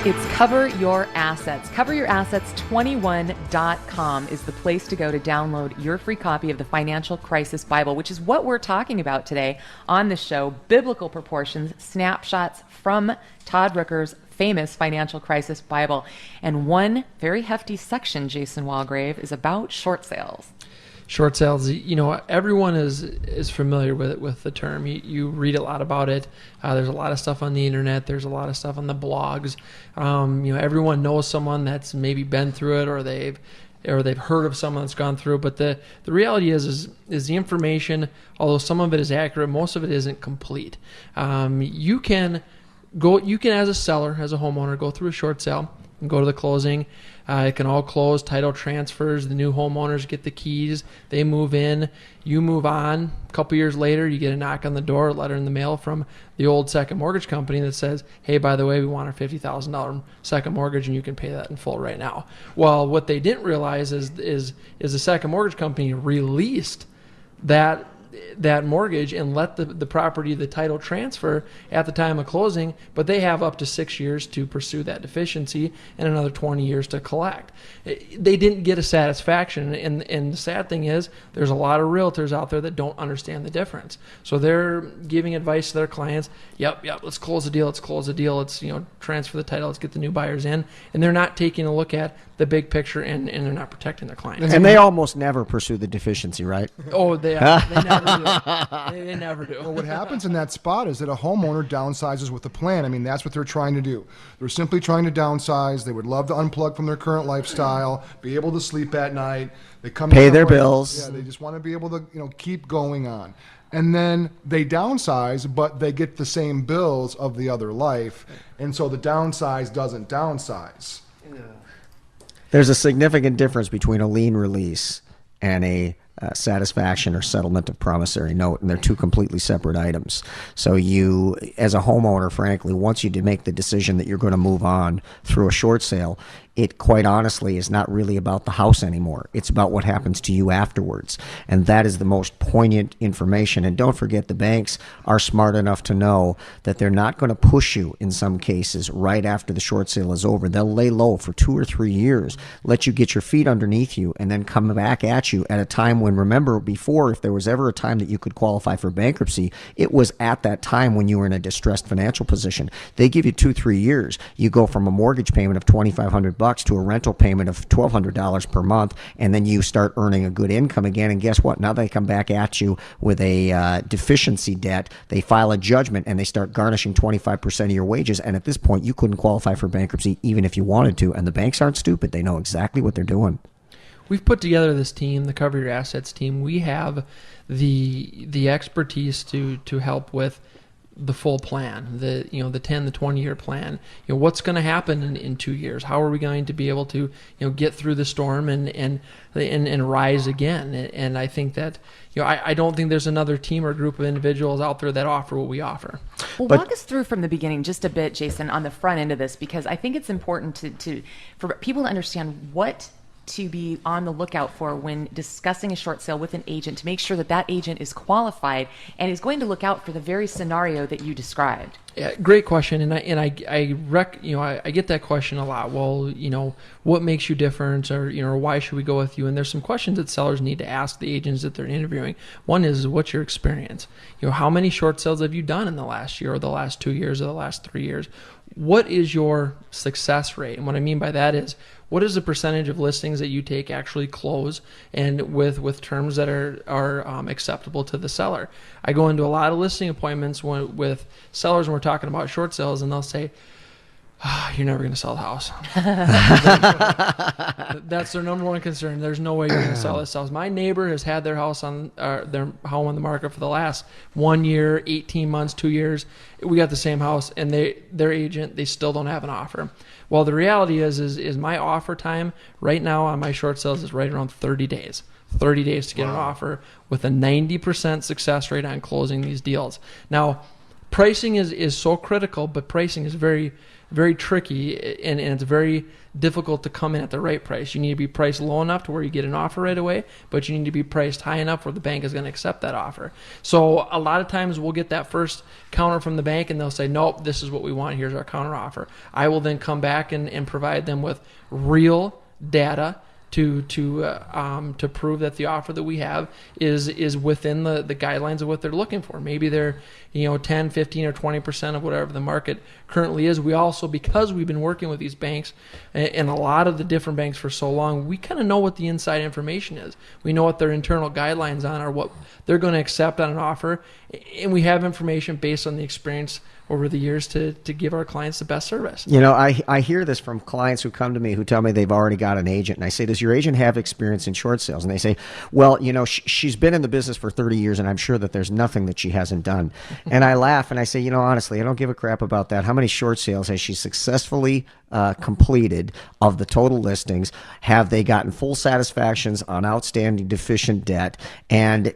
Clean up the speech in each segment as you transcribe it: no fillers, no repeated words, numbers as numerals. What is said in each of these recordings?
It's Cover Your Assets. CoverYourAssets21.com is the place to go to download your free copy of the Financial Crisis Bible, which is what we're talking about today on the show. Biblical Proportions, Snapshots from Todd Rooker's famous Financial Crisis Bible. And one very hefty section, Jason Walgrave, is about short sales. Short sales, everyone is familiar with the term. You read a lot about it. There's a lot of stuff on the internet. There's a lot of stuff on the blogs. Everyone knows someone that's maybe been through it, or they've heard of someone that's gone through it. But the reality is the information, although some of it is accurate, most of it isn't complete. You can as a seller, as a homeowner, go through a short sale and go to the closing. It can all close, title transfers, the new homeowners get the keys, they move in, you move on. A couple years later, you get a knock on the door, a letter in the mail from the old second mortgage company that says, hey, by the way, we want our $50,000 second mortgage and you can pay that in full right now. Well, what they didn't realize is the second mortgage company released that mortgage and let the property, the title transfer at the time of closing, but they have up to 6 years to pursue that deficiency and another 20 years to collect. They didn't get a satisfaction, and the sad thing is there's a lot of realtors out there that don't understand the difference. So they're giving advice to their clients, yep, let's close the deal, let's transfer the title, let's get the new buyers in, and they're not taking a look at the big picture, and they're not protecting their clients. And they almost never pursue the deficiency, right? Oh, they never do. They never do. Well, what happens in that spot is that a homeowner downsizes with a plan. I mean, that's what they're trying to do. They're simply trying to downsize. They would love to unplug from their current lifestyle, be able to sleep at night. They come pay their bills. Yeah, they just want to be able to, keep going on. And then they downsize, but they get the same bills of the other life. And so the downsize doesn't downsize. Yeah. There's a significant difference between a lien release and a satisfaction or settlement of promissory note, and they're two completely separate items. So you, as a homeowner, frankly, once you make the decision that you're going to move on through a short sale, it quite honestly is not really about the house anymore. It's about what happens to you afterwards. And that is the most poignant information. And don't forget, the banks are smart enough to know that they're not going to push you in some cases right after the short sale is over. They'll lay low for 2 or 3 years, let you get your feet underneath you, and then come back at you at a time when, remember, before, if there was ever a time that you could qualify for bankruptcy, it was at that time when you were in a distressed financial position. They give you 2-3 years. You go from a mortgage payment of $2,500 to a rental payment of $1,200 per month, and then you start earning a good income again. And guess what? Now they come back at you with a deficiency debt. They file a judgment, and they start garnishing 25% of your wages. And at this point, you couldn't qualify for bankruptcy even if you wanted to. And the banks aren't stupid. They know exactly what they're doing. We've put together this team, the Cover Your Assets team. We have the expertise to help with the full plan, the 10, the 20-year plan. What's going to happen in 2 years? How are we going to be able to get through the storm and rise again? And I think that I don't think there's another team or group of individuals out there that offer what we offer. Well, walk us through from the beginning just a bit, Jason, on the front end of this, because I think it's important for people to understand what to be on the lookout for when discussing a short sale with an agent, to make sure that agent is qualified and is going to look out for the very scenario that you described. Yeah, great question, and I get that question a lot. Well, what makes you different, or why should we go with you? And there's some questions that sellers need to ask the agents that they're interviewing. One is, what's your experience? How many short sales have you done in the last year, or the last 2 years, or the last 3 years? What is your success rate? And what I mean by that is, what is the percentage of listings that you take actually close, and with terms that are acceptable to the seller? I go into a lot of listing appointments with sellers when we're talking about short sales, and they'll say, you're never going to sell the house. That's their number one concern. There's no way you're going to sell this house. My neighbor has had their house their home on the market for the last 1 year, 18 months, 2 years. We got the same house, and their agent, they still don't have an offer. Well, the reality is my offer time right now on my short sales is right around 30 days. 30 days to get an offer with a 90% success rate on closing these deals. Now, pricing is so critical, but pricing is very, very tricky, and it's very difficult to come in at the right price. You need to be priced low enough to where you get an offer right away, but you need to be priced high enough where the bank is going to accept that offer. So a lot of times we'll get that first counter from the bank, and they'll say, nope, this is what we want. Here's our counter offer. I will then come back and provide them with real data to prove that the offer that we have is within the guidelines of what they're looking for. Maybe they're 10, 15, or 20% of whatever the market currently is. We also, because we've been working with these banks and a lot of the different banks for so long, we kind of know what the inside information is. We know what their internal guidelines on are, what they're going to accept on an offer, and we have information based on the experience over the years to give our clients the best service. I hear this from clients who come to me who tell me they've already got an agent. And I say, does your agent have experience in short sales? And they say, well, she's been in the business for 30 years, and I'm sure that there's nothing that she hasn't done. And I laugh and I say, honestly, I don't give a crap about that. How many short sales has she successfully completed of the total listings? Have they gotten full satisfactions on outstanding deficient debt? And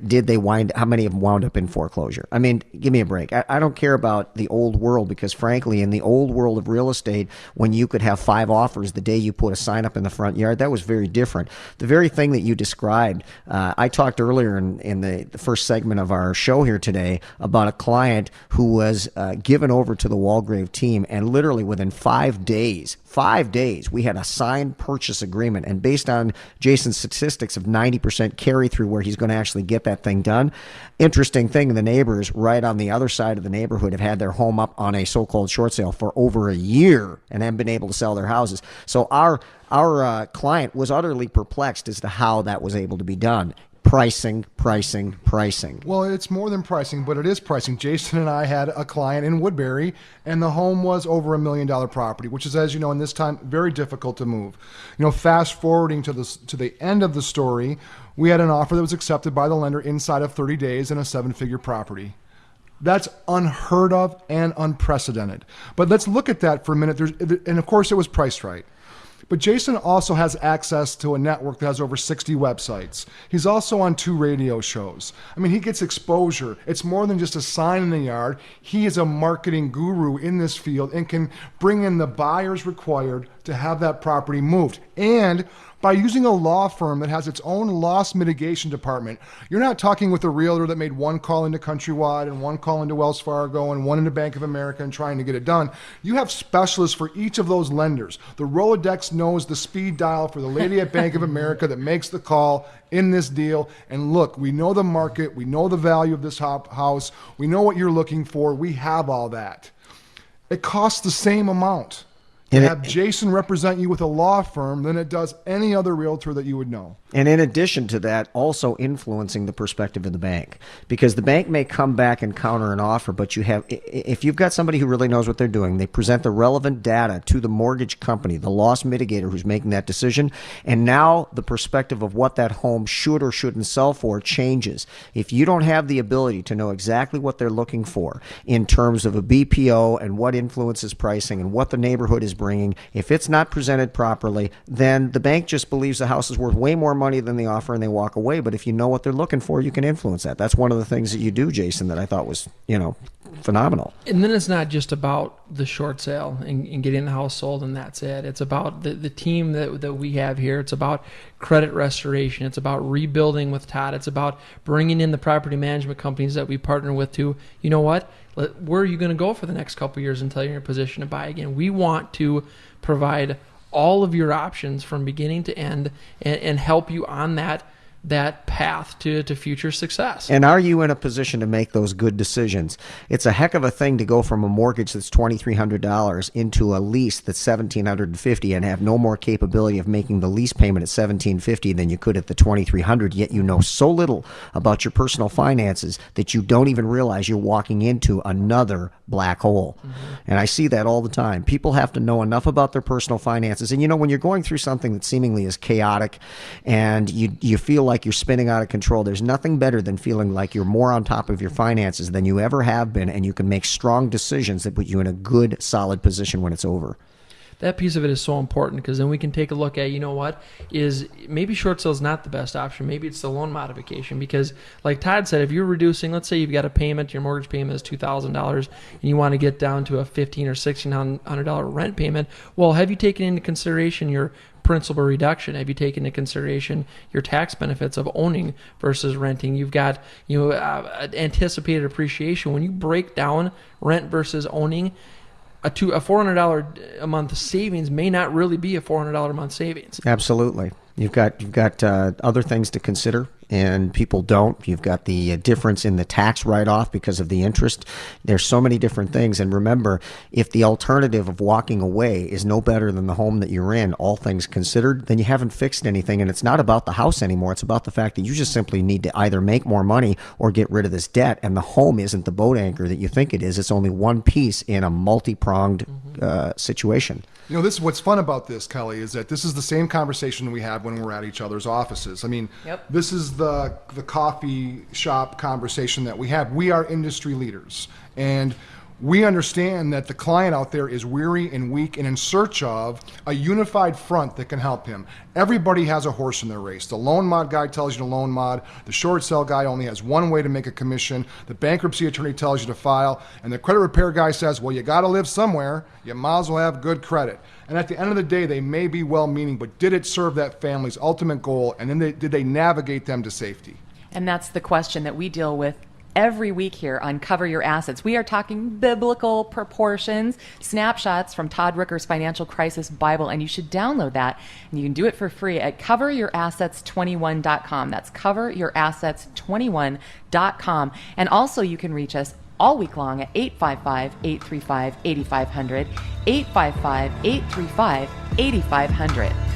how many of them wound up in foreclosure? I mean, give me a break. I don't care about the old world, because frankly, in the old world of real estate, when you could have 5 offers the day you put a sign up in the front yard, that was very different. The very thing that you described, I talked earlier in the first segment of our show here today about a client who was given over to the Walgrave team, and literally within 5 days, we had a signed purchase agreement. And based on Jason's statistics of 90% carry through where he's going to actually get that thing done, interesting thing, the neighbors right on the other side of the neighborhood have had their home up on a so-called short sale for over a year and haven't been able to sell their houses. So our client was utterly perplexed as to how that was able to be done. Pricing. Well, it's more than pricing, but it is pricing. Jason and I had a client in Woodbury, and the home was over $1 million property, which is, as you know, in this time, very difficult to move. Fast forwarding to the end of the story, we had an offer that was accepted by the lender inside of 30 days and a 7-figure property. That's unheard of and unprecedented. But let's look at that for a minute. And of course, it was priced right. But Jason also has access to a network that has over 60 websites. He's also on 2 radio shows. I mean, he gets exposure. It's more than just a sign in the yard. He is a marketing guru in this field and can bring in the buyers required to have that property moved. And by using a law firm that has its own loss mitigation department, you're not talking with a realtor that made 1 call into Countrywide and 1 call into Wells Fargo and 1 into Bank of America and trying to get it done. You have specialists for each of those lenders. The Rolodex knows the speed dial for the lady at Bank of America that makes the call in this deal. And look, we know the market. We know the value of this house. We know what you're looking for. We have all that. It costs the same amount to have Jason represent you with a law firm than it does any other realtor that you would know. And in addition to that, also influencing the perspective of the bank, because the bank may come back and counter an offer, but if you've got somebody who really knows what they're doing, they present the relevant data to the mortgage company, the loss mitigator who's making that decision, and now the perspective of what that home should or shouldn't sell for changes. If you don't have the ability to know exactly what they're looking for in terms of a BPO and what influences pricing and what the neighborhood is bringing, if it's not presented properly, then the bank just believes the house is worth way more money than the offer and they walk away. But if you know what they're looking for, you can influence that. That's one of the things that you do, Jason, that I thought was, phenomenal. And then it's not just about the short sale and getting the house sold and that's it. It's about the team that we have here. It's about credit restoration. It's about rebuilding with Todd. It's about bringing in the property management companies that we partner with to, where are you going to go for the next couple of years until you're in a position to buy again? We want to provide all of your options from beginning to end and help you on that path to future success. And are you in a position to make those good decisions? It's a heck of a thing to go from a mortgage that's $2,300 into a lease that's $1,750 and have no more capability of making the lease payment at $1,750 than you could at the $2,300, yet you know so little about your personal finances that you don't even realize you're walking into another black hole. Mm-hmm. And I see that all the time. People have to know enough about their personal finances. And when you're going through something that seemingly is chaotic and you feel like you're spinning out of control, there's nothing better than feeling like you're more on top of your finances than you ever have been, and you can make strong decisions that put you in a good, solid position when it's over. that piece of it is so important, because then we can take a look at, you know what, is maybe short sale is not the best option. Maybe it's the loan modification, because like Todd said, if you're reducing, let's say you've got a payment, your mortgage payment is $2,000 and you want to get down to a $1,500 or $1,600 rent payment, well, have you taken into consideration your principal reduction? Have you taken into consideration your tax benefits of owning versus renting? You've got, anticipated appreciation. When you break down rent versus owning, a $400 a month savings may not really be a $400 a month savings. Absolutely. You've got other things to consider, and people don't. You've got the difference in the tax write-off because of the interest. There's so many different things. And remember, if the alternative of walking away is no better than the home that you're in, all things considered, then you haven't fixed anything. And it's not about the house anymore. It's about the fact that you just simply need to either make more money or get rid of this debt. And the home isn't the boat anchor that you think it is. It's only one piece in a multi-pronged situation. This is what's fun about this, Kelly, is that this is the same conversation we have when we're at each other's offices. I mean, This is the coffee shop conversation that we have. We are industry leaders, and we understand that the client out there is weary and weak and in search of a unified front that can help him. Everybody has a horse in their race. The loan mod guy tells you to loan mod. The short sale guy only has one way to make a commission. The bankruptcy attorney tells you to file. And the credit repair guy says, well, you got to live somewhere. You might as well have good credit. And at the end of the day, they may be well-meaning, but did it serve that family's ultimate goal? And then did they navigate them to safety? And that's the question that we deal with every week here on Cover Your Assets. We are talking biblical proportions, snapshots from Todd Ricker's Financial Crisis Bible, and you should download that. And you can do it for free at coveryourassets21.com. That's coveryourassets21.com. And also you can reach us all week long at 855-835-8500, 855-835-8500.